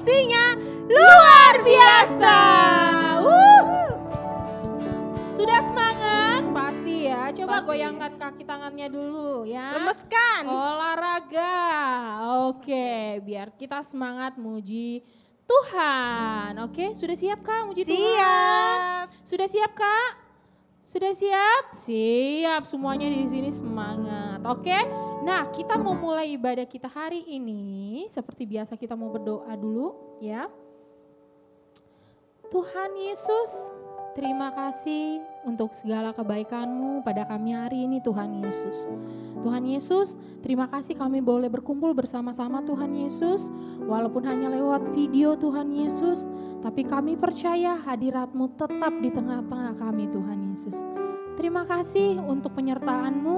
pastinya luar biasa. Sudah semangat? Pasti ya. Coba Pasti. goyangkan kaki tangannya dulu ya. Lemeskan. Olahraga. Oke, biar kita semangat muji Tuhan. Oke, sudah siap Kak muji Tuhan? Siap. Sudah siap Kak? Sudah siap? Siap, semuanya di sini semangat. Oke, nah kita mau mulai ibadah kita hari ini. Seperti biasa kita mau berdoa dulu ya. Tuhan Yesus, terima kasih untuk segala kebaikan-Mu pada kami hari ini Tuhan Yesus. Tuhan Yesus, terima kasih kami boleh berkumpul bersama-sama Tuhan Yesus. Walaupun hanya lewat video Tuhan Yesus, tapi kami percaya hadirat-Mu tetap di tengah-tengah kami Tuhan Yesus. Terima kasih untuk penyertaan-Mu,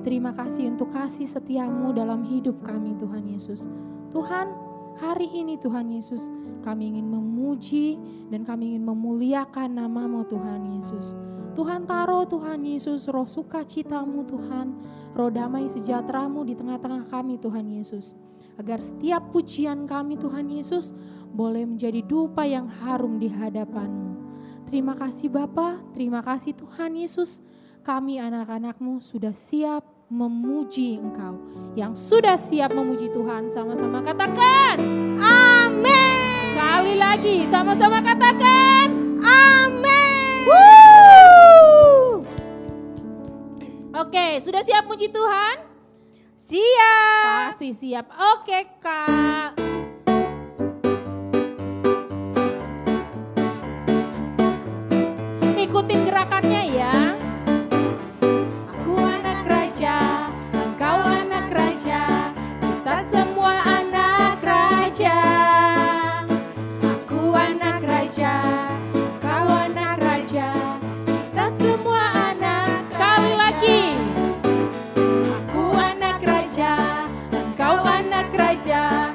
terima kasih untuk kasih setia-Mu dalam hidup kami Tuhan Yesus. Tuhan, hari ini Tuhan Yesus, kami ingin memuji dan kami ingin memuliakan nama-Mu Tuhan Yesus. Tuhan taruh Tuhan Yesus roh sukacita-Mu Tuhan, roh damai sejahtera-Mu di tengah-tengah kami Tuhan Yesus. Agar setiap pujian kami Tuhan Yesus boleh menjadi dupa yang harum di hadapan-Mu. Terima kasih Bapa, terima kasih Tuhan Yesus. Kami anak-anak-Mu sudah siap memuji Engkau. Yang sudah siap memuji Tuhan sama-sama katakan Amin. sekali lagi sama-sama katakan Amin. Oke, sudah siap muji Tuhan? Siap. Pasti siap. Oke Kak. Ikutin gerakannya ya. Aku anak raja, engkau anak raja, kita semua anak raja. Aku anak raja, engkau anak raja, kita semua anak. Sekali lagi. Aku anak raja, engkau anak raja,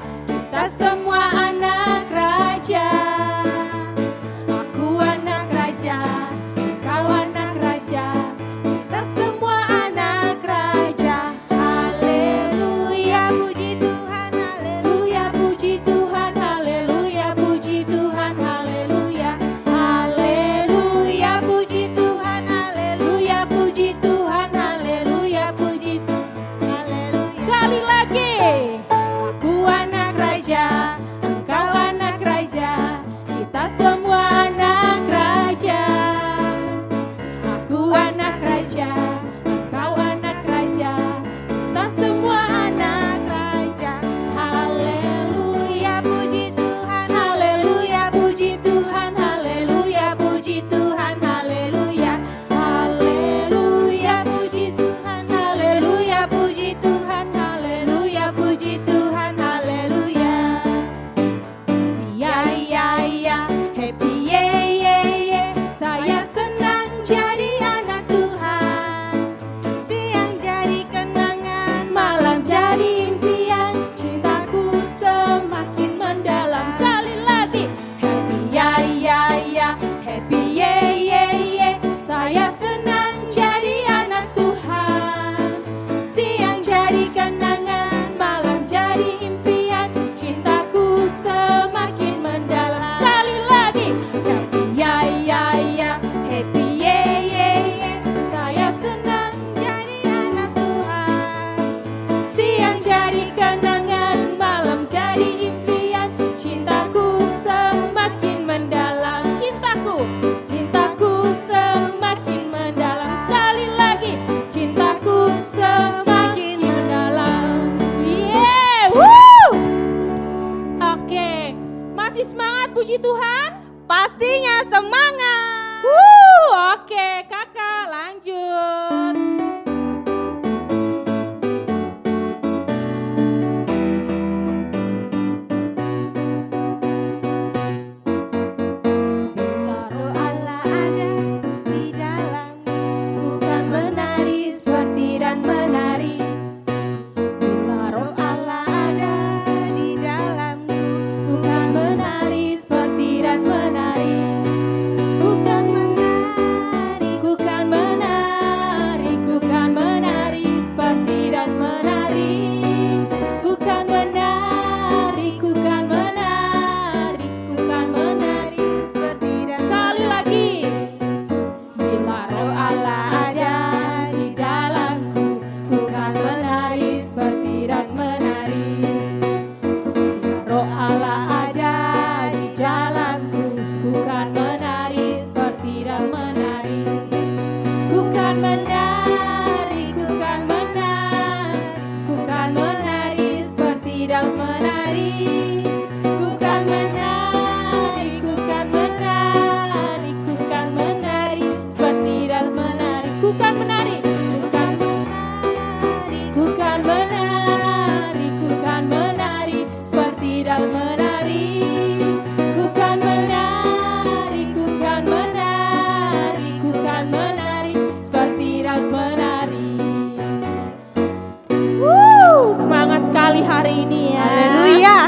hari ini ya. Haleluya.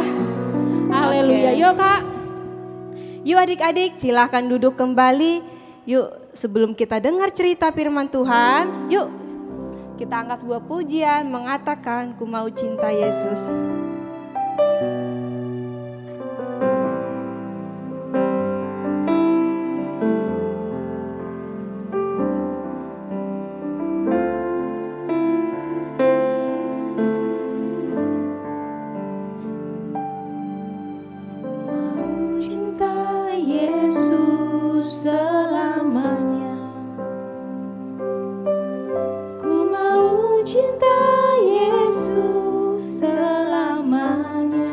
Haleluya. Oke. Yuk Kak. Yuk adik-adik silahkan duduk kembali. Yuk sebelum kita dengar cerita firman Tuhan, yuk kita angkat sebuah pujian mengatakan ku mau cinta Yesus. Selamanya ku mau cinta Yesus selamanya,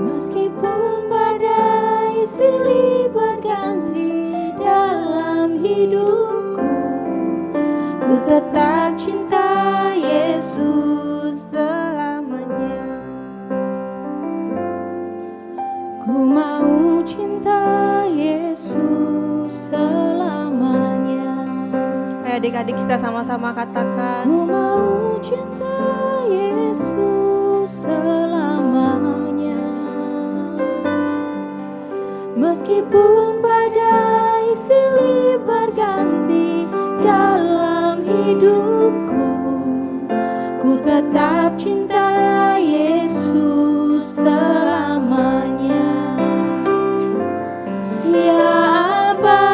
meskipun badai silih berganti dalam hidupku, ku tetap cinta Yesus selamanya. Ku mau cinta Yesus selamanya. Ayo adik-adik kita sama-sama katakan. Ku mau cinta Yesus selamanya, meskipun badai silih berganti dalam hidupku, ku tetap cinta Yesus selamanya. Ya Aba,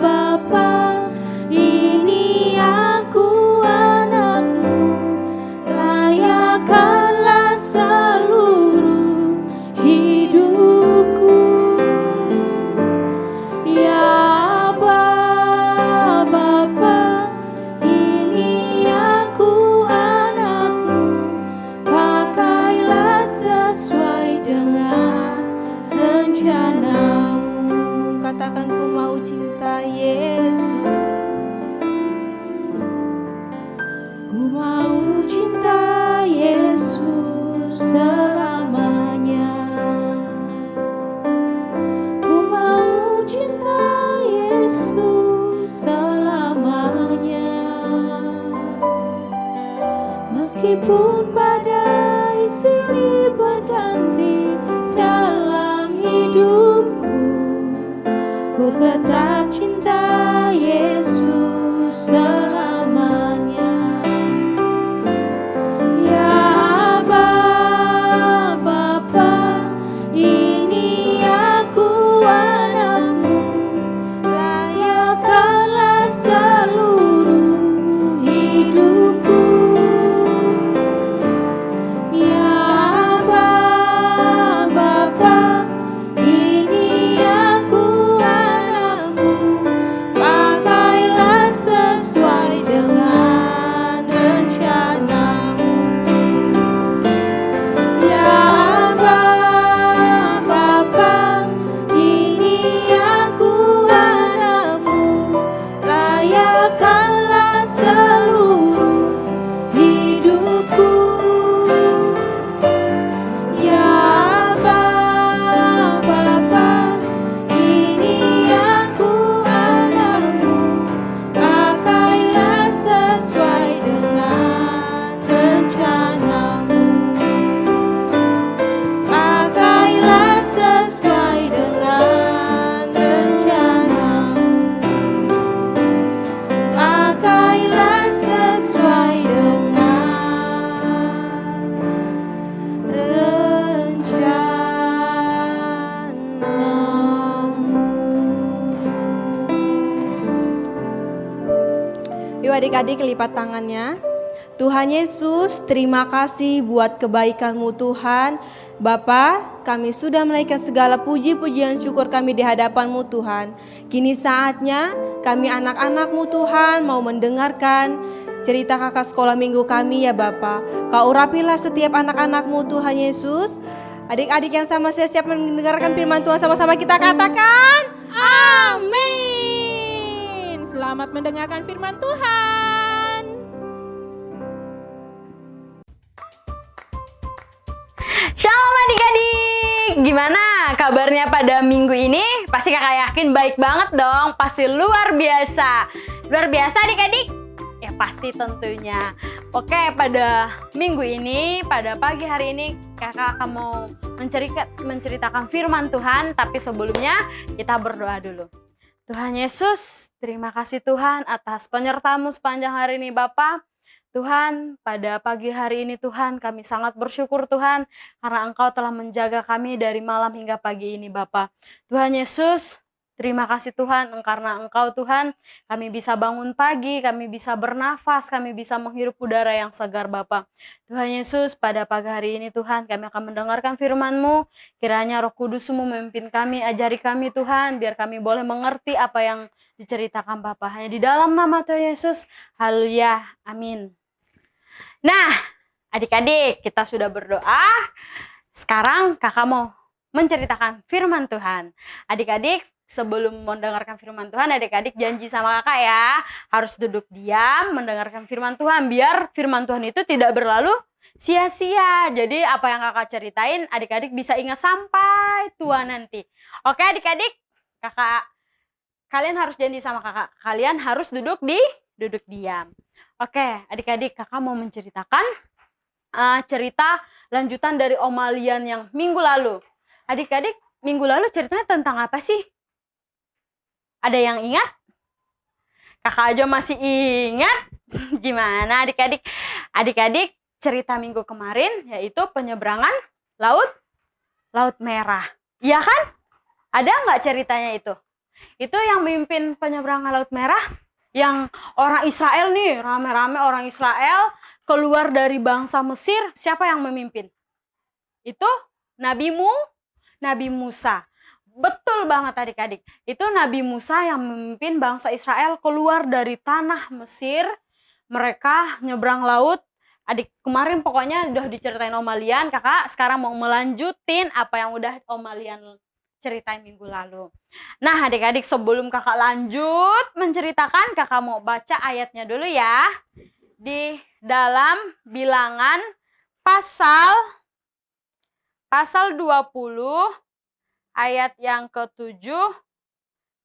Bapa, ini aku anakmu, layakkanlah seluruh hidupku. Ya Aba, Bapa, ini aku anakmu, pakailah sesuai dengan rencanamu. Katakan ku mau cinta Yesus. Ku mau cinta Yesus selamanya. Ku mau cinta Yesus selamanya, meskipun badai silih berganti dalam hidupku, ku tetap cinta Yesus selamanya. Ya Aba, Bapa, ini aku anakmu, layakkanlah seluruh hidupku. Ya Aba, Bapa, ini aku anakmu, pakailah sesuai dengan rencanamu. Ya Aba, Bapa, ini aku anakmu, layakkanlah seluruh hidupku. Ya Aba, Bapa, ini aku anakmu, pakailah sesuai dengan rencanamu. Pakailah sesuai dengan rencanamu. Pakailah sesuai dengan rencanamu. Yuk adik-adik lipat tangannya. Tuhan Yesus, terima kasih buat kebaikan-Mu Tuhan. Bapa, kami sudah menaikkan segala puji-pujian syukur kami di hadapan-Mu Tuhan. Kini saatnya kami anak-anak-Mu Tuhan mau mendengarkan cerita kakak sekolah minggu kami ya Bapa. Kau urapilah setiap anak-anak-Mu Tuhan Yesus. Adik-adik yang sama saya siap mendengarkan firman Tuhan, sama-sama kita katakan amin. Selamat mendengarkan firman Tuhan. Shalom adik-adik, gimana kabarnya pada minggu ini? Pasti kakak yakin baik banget dong, pasti luar biasa. Luar biasa adik-adik? Ya pasti tentunya. Oke, pada minggu ini, pada pagi hari ini, kakak akan mau menceritakan firman Tuhan, tapi sebelumnya kita berdoa dulu. Tuhan Yesus, terima kasih Tuhan atas penyertamu sepanjang hari ini Bapa. Tuhan, pada pagi hari ini Tuhan, kami sangat bersyukur Tuhan, karena Engkau telah menjaga kami dari malam hingga pagi ini Bapa. Tuhan Yesus, terima kasih Tuhan, karena Engkau Tuhan, kami bisa bangun pagi, kami bisa bernafas, kami bisa menghirup udara yang segar Bapa. Tuhan Yesus, pada pagi hari ini Tuhan, kami akan mendengarkan firman-Mu, kiranya Roh Kudus-Mu memimpin kami, ajari kami Tuhan, biar kami boleh mengerti apa yang diceritakan Bapa. Hanya di dalam nama Tuhan Yesus, haleluya, amin. Nah, adik-adik, kita sudah berdoa. Sekarang kakak mau menceritakan firman Tuhan. Adik-adik, sebelum mendengarkan firman Tuhan, adik-adik janji sama kakak ya, harus duduk diam mendengarkan firman Tuhan, biar firman Tuhan itu tidak berlalu sia-sia. Jadi apa yang kakak ceritain, adik-adik bisa ingat sampai tua nanti. Oke adik-adik, kalian harus janji sama kakak, kalian harus duduk diam. Oke, adik-adik, kakak mau menceritakan cerita lanjutan dari omalian yang minggu lalu. Adik-adik, minggu lalu ceritanya tentang apa sih? Ada yang ingat? Kakak aja masih ingat? Gimana adik-adik? Adik-adik, cerita minggu kemarin yaitu penyeberangan Laut Merah. Iya kan? Ada nggak ceritanya itu? Itu yang memimpin penyeberangan Laut Merah? Yang orang Israel nih, rame-rame orang Israel keluar dari bangsa Mesir, siapa yang memimpin? Itu Nabi Musa. Betul banget adik-adik. Itu Nabi Musa yang memimpin bangsa Israel keluar dari tanah Mesir. Mereka nyebrang laut. Adik, kemarin pokoknya udah diceritain omalian, kakak sekarang mau melanjutin apa yang udah omalian ceritain minggu lalu. Nah adik-adik, sebelum kakak lanjut menceritakan, kakak mau baca ayatnya dulu ya. Di dalam Bilangan pasal 20 ayat yang ke-7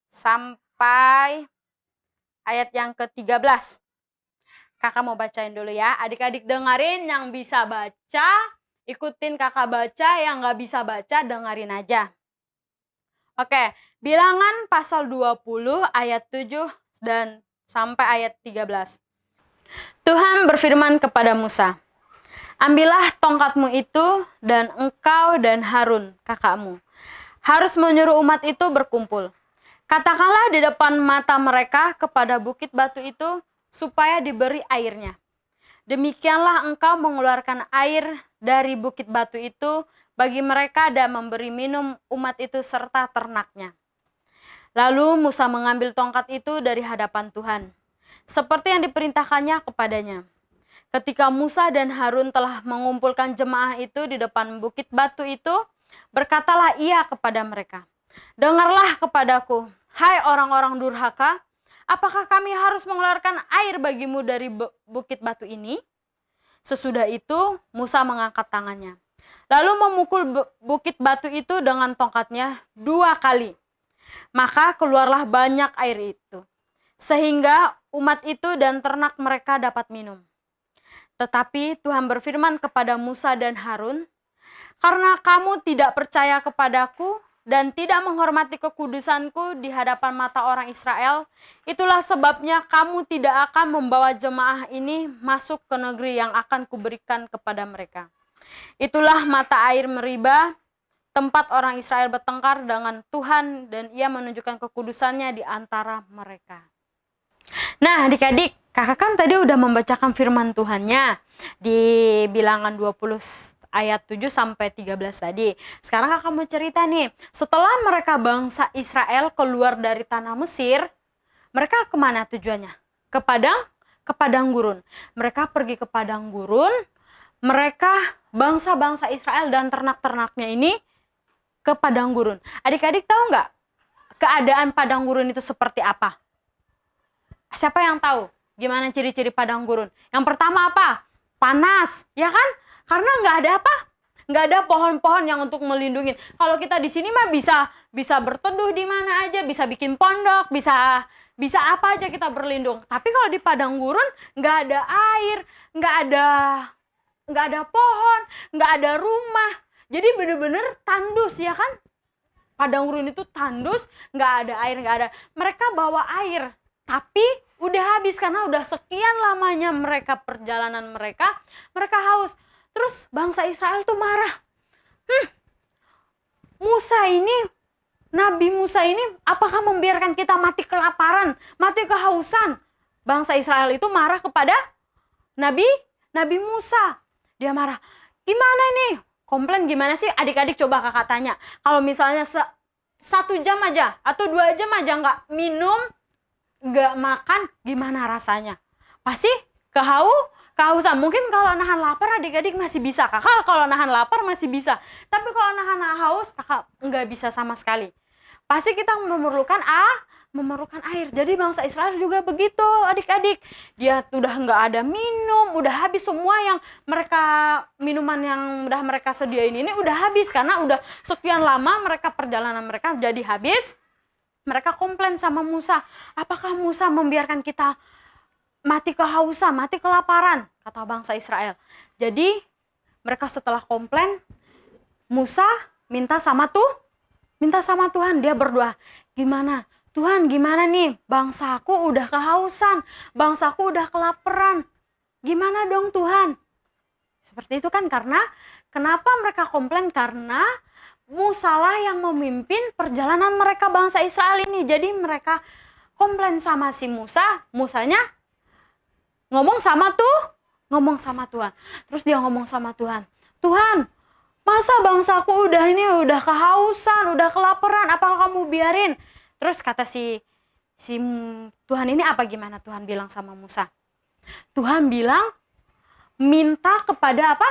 sampai ayat yang ke-13. Kakak mau bacain dulu ya. Adik-adik dengerin, yang bisa baca ikutin kakak baca, yang nggak bisa baca dengerin aja. Oke, Bilangan pasal 20 ayat 7 dan sampai ayat 13. Tuhan berfirman kepada Musa, ambillah tongkatmu itu dan engkau dan Harun kakakmu harus menyuruh umat itu berkumpul. Katakanlah di depan mata mereka kepada bukit batu itu supaya diberi airnya. Demikianlah engkau mengeluarkan air dari bukit batu itu bagi mereka dan memberi minum umat itu serta ternaknya. Lalu Musa mengambil tongkat itu dari hadapan Tuhan, seperti yang diperintahkannya kepadanya. Ketika Musa dan Harun telah mengumpulkan jemaah itu di depan bukit batu itu, berkatalah ia kepada mereka, dengarlah kepadaku, hai orang-orang durhaka, apakah kami harus mengeluarkan air bagimu dari bukit batu ini? Sesudah itu Musa mengangkat tangannya, lalu memukul bukit batu itu dengan tongkatnya 2 kali. Maka keluarlah banyak air itu, sehingga umat itu dan ternak mereka dapat minum. Tetapi Tuhan berfirman kepada Musa dan Harun, karena kamu tidak percaya kepadaku dan tidak menghormati kekudusanku di hadapan mata orang Israel, itulah sebabnya kamu tidak akan membawa jemaah ini masuk ke negeri yang akan kuberikan kepada mereka. Itulah mata air Meriba, tempat orang Israel bertengkar dengan Tuhan dan ia menunjukkan kekudusannya di antara mereka. Nah adik-adik, kakak kan tadi udah membacakan firman Tuhannya di Bilangan 20 ayat 7 sampai 13 tadi. Sekarang kakak mau cerita nih, setelah mereka bangsa Israel keluar dari tanah Mesir, mereka kemana tujuannya? Ke padang gurun. Mereka pergi ke padang gurun, mereka bangsa-bangsa Israel dan ternak-ternaknya ini ke padang gurun. Adik-adik tahu nggak keadaan padang gurun itu seperti apa? Siapa yang tahu gimana ciri-ciri padang gurun? Yang pertama apa? Panas, ya kan? Karena nggak ada apa? Nggak ada pohon-pohon yang untuk melindungi. Kalau kita di sini mah bisa berteduh di mana aja, bisa bikin pondok, bisa bisa apa aja kita berlindung. Tapi kalau di padang gurun nggak ada air, nggak ada pohon, nggak ada rumah. Jadi bener-bener tandus ya kan? Padang gurun itu tandus, nggak ada air, nggak ada. Mereka bawa air, tapi udah habis karena udah sekian lamanya mereka perjalanan mereka haus. Terus bangsa Israel tuh marah. Nabi Musa ini apakah membiarkan kita mati kelaparan, mati kehausan? Bangsa Israel itu marah kepada Nabi Musa. Dia marah. Gimana nih? Komplain gimana sih? Adik-adik coba kakak tanya. Kalau misalnya 1 jam aja atau 2 jam aja nggak minum, nggak makan, gimana rasanya? Pasti kehausan. Mungkin kalau nahan lapar adik-adik masih bisa. Kakak kalau nahan lapar masih bisa. Tapi kalau nahan haus kakak nggak bisa sama sekali. Pasti kita memerlukan air. Jadi bangsa Israel juga begitu adik-adik. Dia udah nggak ada minum, udah habis semua yang minuman yang udah mereka sediain ini udah habis. Karena udah sekian lama perjalanan mereka jadi habis. Mereka komplain sama Musa. Apakah Musa membiarkan kita mati kehausan, mati kelaparan? Kata bangsa Israel. Jadi mereka setelah komplain, Musa minta sama Tuhan, dia berdoa, gimana? Tuhan gimana nih? Bangsaku udah kehausan, bangsaku udah kelaparan. Gimana dong Tuhan? Seperti itu kan kenapa mereka komplain? Karena Musa lah yang memimpin perjalanan mereka bangsa Israel ini. Jadi mereka komplain sama si Musa, Musanya ngomong sama Tuhan. Terus dia ngomong sama Tuhan, Tuhan, masa bangsaku udah kehausan, udah kelaparan, apakah kamu biarin? Terus kata si Tuhan ini apa gimana Tuhan bilang sama Musa? Tuhan bilang, minta kepada apa?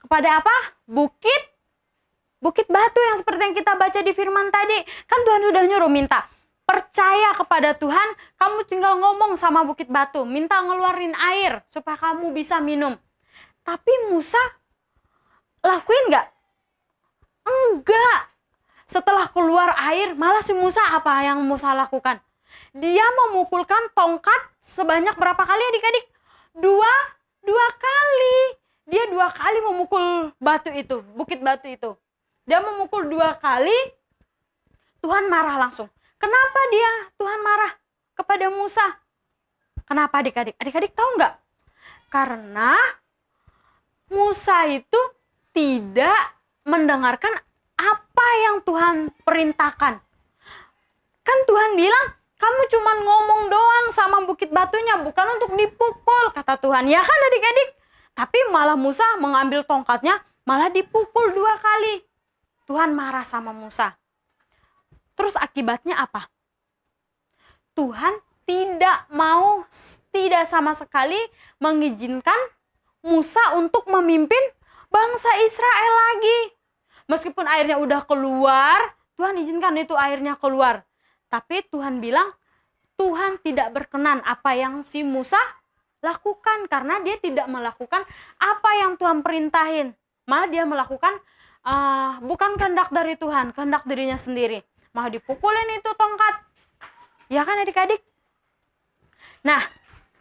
Kepada apa? Bukit batu yang seperti yang kita baca di firman tadi. Kan Tuhan sudah nyuruh minta. Percaya kepada Tuhan, kamu tinggal ngomong sama bukit batu. Minta ngeluarin air supaya kamu bisa minum. Tapi Musa lakuin nggak? Enggak. Setelah keluar air, malah si Musa apa yang Musa lakukan? Dia memukulkan tongkat sebanyak berapa kali adik-adik? Dua kali. Dia 2 kali memukul bukit batu itu. Dia memukul 2 kali, Tuhan marah langsung. Kenapa Tuhan marah kepada Musa? Kenapa adik-adik? Adik-adik tahu nggak? Karena Musa itu tidak mendengarkan apa yang Tuhan perintahkan. Kan Tuhan bilang, kamu cuma ngomong doang sama bukit batunya, bukan untuk dipukul, kata Tuhan. Ya kan adik-adik? Tapi malah Musa mengambil tongkatnya, malah dipukul 2 kali. Tuhan marah sama Musa. Terus akibatnya apa? Tuhan tidak sama sekali mengizinkan Musa untuk memimpin bangsa Israel lagi. Meskipun airnya udah keluar, Tuhan izinkan itu airnya keluar. Tapi Tuhan bilang, Tuhan tidak berkenan apa yang si Musa lakukan. Karena dia tidak melakukan apa yang Tuhan perintahin. Malah dia melakukan bukan kehendak dari Tuhan, kehendak dirinya sendiri. Malah dipukulin itu tongkat. Ya kan adik-adik? Nah,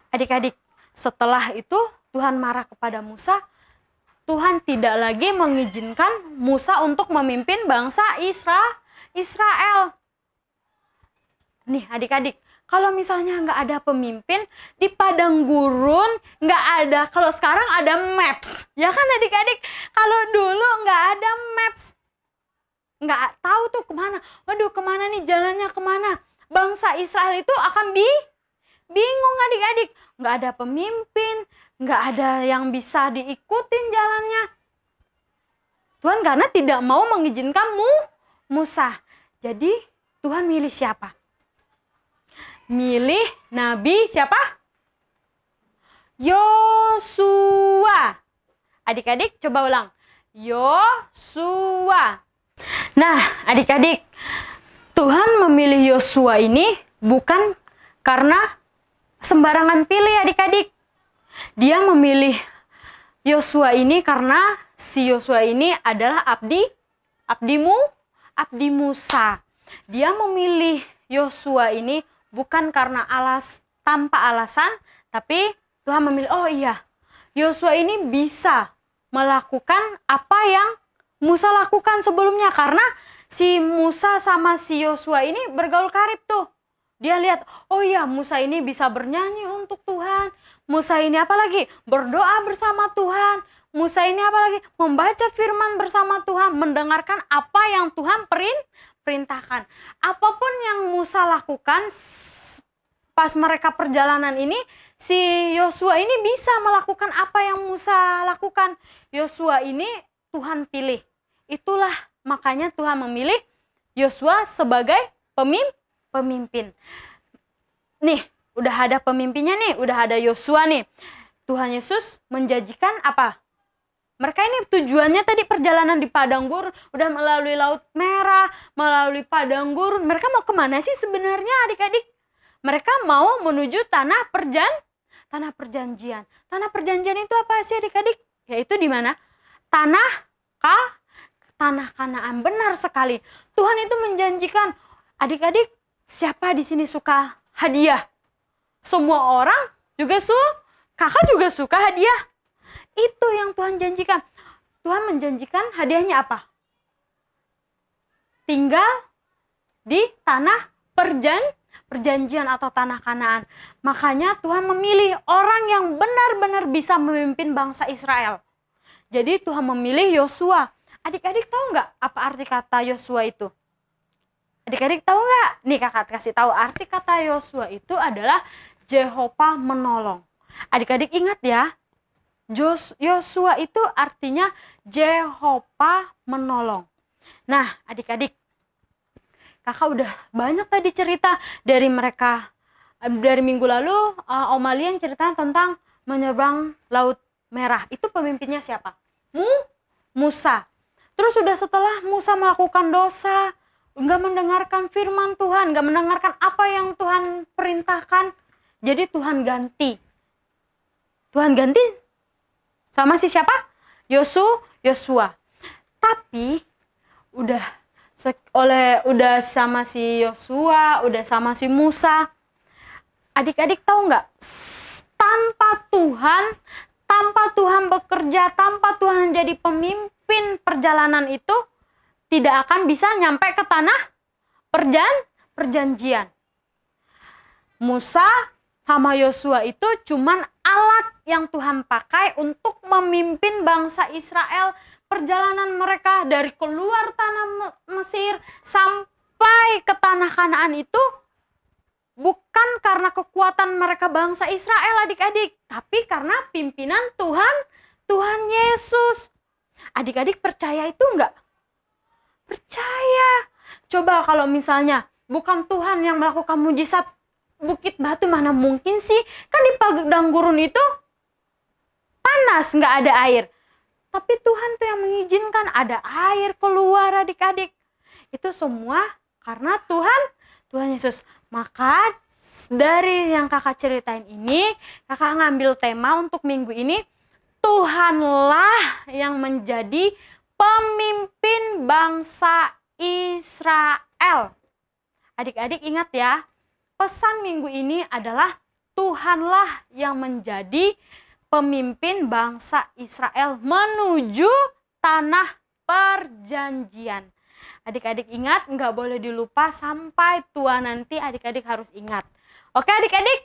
adik-adik, setelah itu Tuhan marah kepada Musa. Tuhan tidak lagi mengizinkan Musa untuk memimpin bangsa Israel. Nih adik-adik, kalau misalnya nggak ada pemimpin di padang gurun, nggak ada. Kalau sekarang ada maps, ya kan adik-adik? Kalau dulu nggak ada maps, nggak tahu tuh kemana. Waduh, kemana nih jalannya kemana? Bangsa Israel itu akan bingung adik-adik. Nggak ada pemimpin, nggak ada yang bisa diikutin jalannya. Tuhan karena tidak mau mengizinkan Musa. Jadi Tuhan milih siapa? Milih Nabi siapa? Yosua. Adik-adik coba ulang. Yosua. Nah adik-adik, Tuhan memilih Yosua ini bukan karena sembarangan pilih adik-adik. Dia memilih Yosua ini karena si Yosua ini adalah abdi Musa. Dia memilih Yosua ini bukan karena tanpa alasan, tapi Tuhan memilih, oh iya, Yosua ini bisa melakukan apa yang Musa lakukan sebelumnya. Karena si Musa sama si Yosua ini bergaul karib tuh. Dia lihat, oh iya, Musa ini bisa bernyanyi untuk Tuhan. Musa ini apalagi berdoa bersama Tuhan. Musa ini apalagi membaca firman bersama Tuhan, mendengarkan apa yang Tuhan perintahkan. Apapun yang Musa lakukan pas mereka perjalanan ini, si Yosua ini bisa melakukan apa yang Musa lakukan. Yosua ini Tuhan pilih. Itulah makanya Tuhan memilih Yosua sebagai pemimpin. Nih, udah ada pemimpinnya nih, udah ada Yosua nih. Tuhan Yesus menjanjikan apa? Mereka ini tujuannya tadi perjalanan di padang gurun, udah melalui Laut Merah, melalui padang gurun. Mereka mau kemana sih sebenarnya adik-adik? Mereka mau menuju tanah perjanjian. Tanah perjanjian itu apa sih adik-adik? Yaitu di mana? Tanah Kanaan. Benar sekali. Tuhan itu menjanjikan, adik-adik, siapa di sini suka hadiah? Semua orang juga kakak juga suka hadiah. Itu yang Tuhan janjikan. Tuhan menjanjikan hadiahnya apa? Tinggal di tanah perjanjian atau tanah Kanaan. Makanya Tuhan memilih orang yang benar-benar bisa memimpin bangsa Israel. Jadi Tuhan memilih Yosua. Adik-adik tahu nggak apa arti kata Yosua itu? Adik-adik tahu nggak? Nih kakak kasih tahu, arti kata Yosua itu adalah Jehovah menolong. Adik-adik ingat ya, Yosua itu artinya Jehovah menolong. Nah adik-adik, kakak udah banyak tadi cerita dari mereka. Dari minggu lalu Om Ali yang cerita tentang menyeberang Laut Merah. Itu pemimpinnya siapa? Musa. Terus udah setelah Musa melakukan dosa, nggak mendengarkan firman Tuhan, nggak mendengarkan apa yang Tuhan perintahkan, jadi Tuhan ganti sama si siapa? Yosua. Tapi udah sama si Yosua, udah sama si Musa. Adik-adik tahu nggak? Tanpa Tuhan bekerja, tanpa Tuhan jadi pemimpin perjalanan itu, tidak akan bisa nyampe ke tanah perjanjian. Musa sama Yosua itu cuman alat yang Tuhan pakai untuk memimpin bangsa Israel. Perjalanan mereka dari keluar tanah Mesir sampai ke tanah Kanaan itu bukan karena kekuatan mereka bangsa Israel adik-adik, tapi karena pimpinan Tuhan Yesus. Adik-adik percaya itu enggak? Percaya. Coba kalau misalnya bukan Tuhan yang melakukan mujizat, bukit batu mana mungkin sih? Kan di padang gurun itu panas, nggak ada air. Tapi Tuhan tuh yang mengizinkan ada air keluar adik-adik. Itu semua karena Tuhan Yesus. Maka dari yang kakak ceritain ini, kakak ngambil tema untuk minggu ini, Tuhanlah yang menjadi pemimpin bangsa Israel. Adik-adik ingat ya, pesan minggu ini adalah Tuhanlah yang menjadi pemimpin bangsa Israel menuju tanah perjanjian. Adik-adik ingat, nggak boleh dilupa sampai tua nanti adik-adik harus ingat. Oke adik-adik,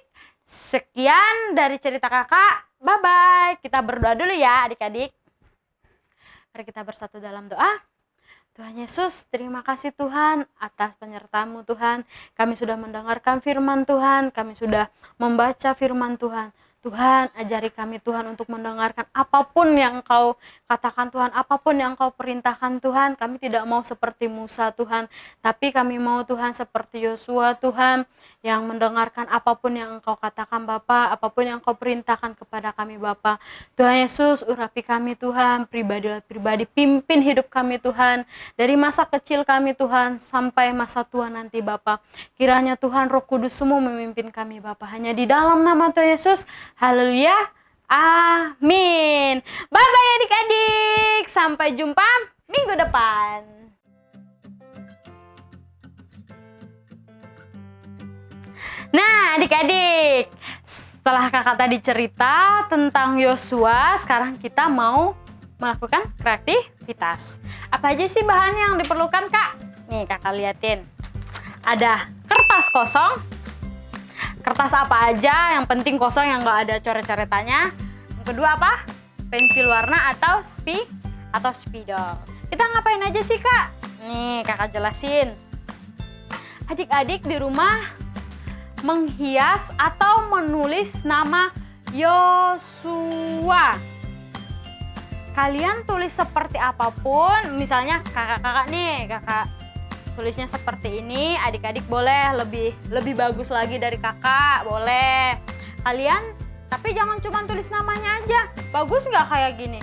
sekian dari cerita kakak. Bye-bye. Kita berdoa dulu ya adik-adik. Mari kita bersatu dalam doa. Tuhan Yesus, terima kasih Tuhan atas penyertaan-Mu Tuhan. Kami sudah mendengarkan firman Tuhan, kami sudah membaca firman Tuhan. Tuhan, ajari kami Tuhan untuk mendengarkan apapun yang Engkau katakan Tuhan, apapun yang Engkau perintahkan Tuhan. Kami tidak mau seperti Musa Tuhan, tapi kami mau Tuhan seperti Yosua Tuhan, yang mendengarkan apapun yang Engkau katakan Bapa, apapun yang Engkau perintahkan kepada kami Bapa. Tuhan Yesus, urapi kami Tuhan, pribadi, pimpin hidup kami Tuhan, dari masa kecil kami Tuhan, sampai masa tua nanti Bapa. Kiranya Tuhan Roh Kudus semua memimpin kami Bapa, hanya di dalam nama Tuhan Yesus. Haleluya, amin. Bye-bye adik-adik, sampai jumpa minggu depan. Nah, adik-adik, setelah kakak tadi cerita tentang Yosua, sekarang kita mau melakukan kreativitas. Apa aja sih bahan yang diperlukan, Kak? Nih, kakak liatin. Ada kertas kosong. Kertas apa aja, yang penting kosong, yang nggak ada coret-coretannya. Yang kedua apa? Pensil warna atau spidol. Kita ngapain aja sih, Kak? Nih, kakak jelasin. Adik-adik di rumah menghias atau menulis nama Yosua. Kalian tulis seperti apapun, misalnya kakak-kakak nih, kakak tulisnya seperti ini, adik-adik boleh lebih bagus lagi dari kakak, boleh. Kalian, tapi jangan cuma tulis namanya aja. Bagus nggak kayak gini?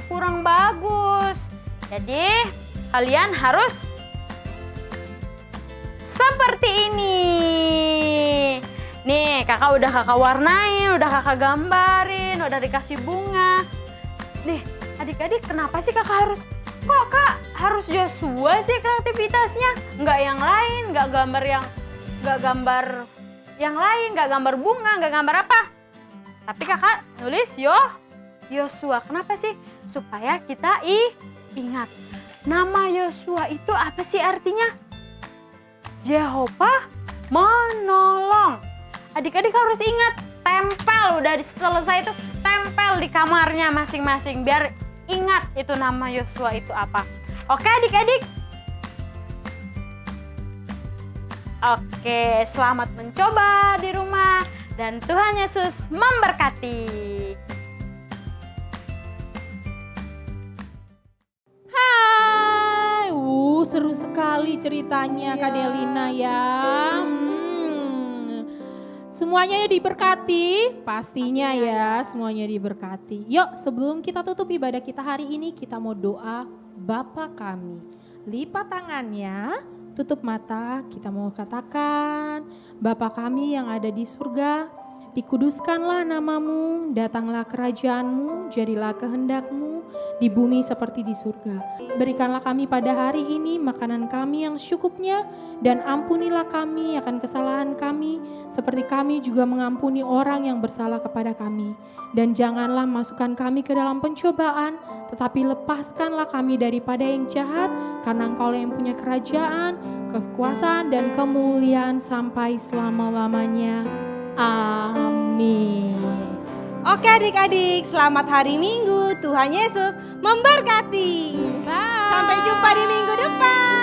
Kurang bagus. Jadi kalian harus seperti ini. Nih, kakak udah kakak warnain, udah kakak gambarin, udah dikasih bunga. Nih, adik-adik kenapa sih kakak harus, kok kak harus Yosua sih kreativitasnya? Nggak yang lain, nggak gambar yang lain, nggak gambar bunga, nggak gambar apa. Tapi kakak nulis Yosua. Kenapa sih? Supaya kita ingat. Nama Yosua itu apa sih artinya? Jehovah menolong. Adik-adik harus ingat, tempel udah selesai itu, tempel di kamarnya masing-masing biar ingat itu nama Yosua itu apa. Oke adik-adik? Oke, selamat mencoba di rumah dan Tuhan Yesus memberkati. Hai, seru sekali ceritanya Kak Delina ya. Semuanya diberkati, pastinya ya semuanya diberkati. Yuk sebelum kita tutup ibadah kita hari ini, kita mau doa Bapa kami. Lipat tangannya, tutup mata, kita mau katakan, Bapa kami yang ada di surga, dikuduskanlah namamu, datanglah kerajaanmu, jadilah kehendakmu di bumi seperti di surga. Berikanlah kami pada hari ini makanan kami yang secukupnya, dan ampunilah kami akan kesalahan kami, seperti kami juga mengampuni orang yang bersalah kepada kami. Dan janganlah masukkan kami ke dalam pencobaan, tetapi lepaskanlah kami daripada yang jahat, karena Engkau yang punya kerajaan, kekuasaan, dan kemuliaan sampai selama-lamanya. Amin. Oke adik-adik, selamat hari Minggu. Tuhan Yesus memberkati. Bye. Sampai jumpa di minggu depan.